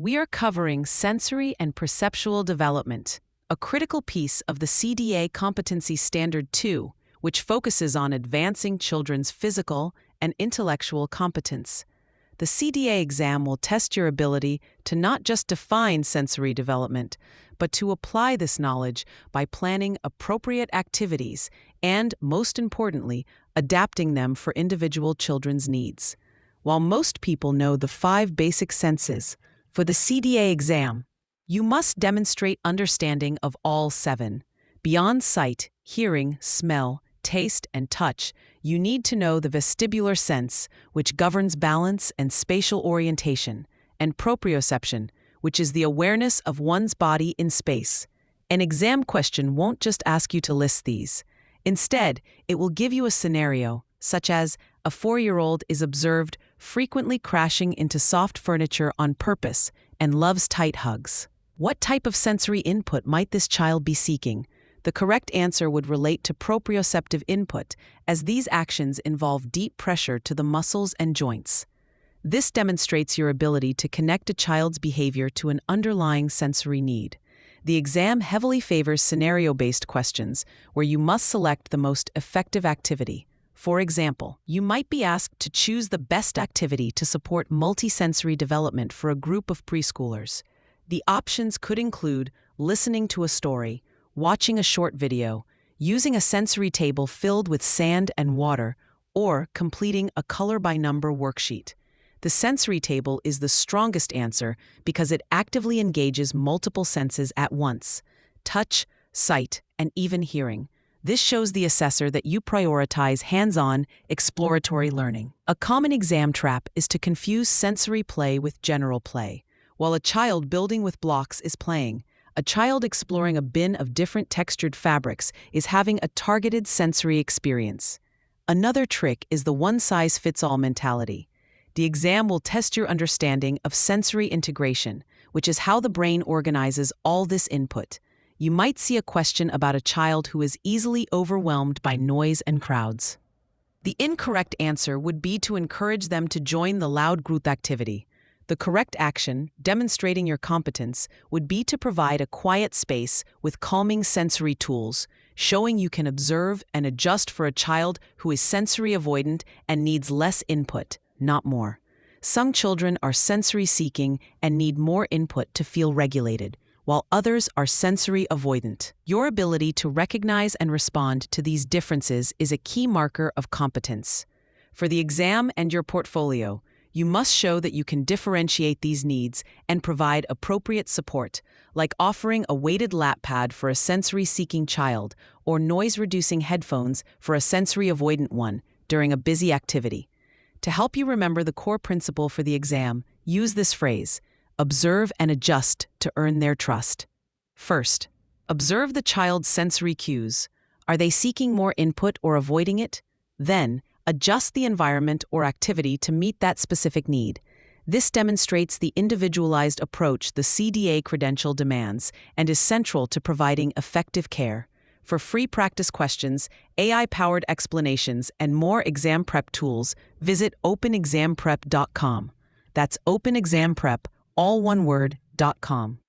we are covering sensory and perceptual development, a critical piece of the CDA Competency Standard 2, which focuses on advancing children's physical and intellectual competence. The CDA exam will test your ability to not just define sensory development, but to apply this knowledge by planning appropriate activities and, most importantly, adapting them for individual children's needs. While most people know the 5 basic senses, for the CDA exam, you must demonstrate understanding of all 7. Beyond sight, hearing, smell, taste, and touch, you need to know the vestibular sense, which governs balance and spatial orientation, and proprioception, which is the awareness of one's body in space. An exam question won't just ask you to list these. Instead, it will give you a scenario, such as a 4-year-old is observed frequently crashing into soft furniture on purpose and loves tight hugs. What type of sensory input might this child be seeking? The correct answer would relate to proprioceptive input, as these actions involve deep pressure to the muscles and joints. This demonstrates your ability to connect a child's behavior to an underlying sensory need. The exam heavily favors scenario-based questions, where you must select the most effective activity. For example, you might be asked to choose the best activity to support multisensory development for a group of preschoolers. The options could include listening to a story, watching a short video, using a sensory table filled with sand and water, or completing a color-by-number worksheet. The sensory table is the strongest answer because it actively engages multiple senses at once: touch, sight, and even hearing. This shows the assessor that you prioritize hands-on, exploratory learning. A common exam trap is to confuse sensory play with general play. While a child building with blocks is playing, a child exploring a bin of different textured fabrics is having a targeted sensory experience. Another trick is the one-size-fits-all mentality. The exam will test your understanding of sensory integration, which is how the brain organizes all this input. You might see a question about a child who is easily overwhelmed by noise and crowds. The incorrect answer would be to encourage them to join the loud group activity. The correct action, demonstrating your competence, would be to provide a quiet space with calming sensory tools, showing you can observe and adjust for a child who is sensory-avoidant and needs less input, not more. Some children are sensory-seeking and need more input to feel regulated, while others are sensory-avoidant. Your ability to recognize and respond to these differences is a key marker of competence. For the exam and your portfolio, you must show that you can differentiate these needs and provide appropriate support, like offering a weighted lap pad for a sensory-seeking child or noise-reducing headphones for a sensory-avoidant one during a busy activity. To help you remember the core principle for the exam, use this phrase: observe and adjust to earn their trust. First, observe the child's sensory cues. Are they seeking more input or avoiding it? Then, adjust the environment or activity to meet that specific need. This demonstrates the individualized approach the CDA credential demands and is central to providing effective care. For free practice questions, AI-powered explanations, and more exam prep tools, visit openexamprep.com. That's openexamprep, all one word, .com.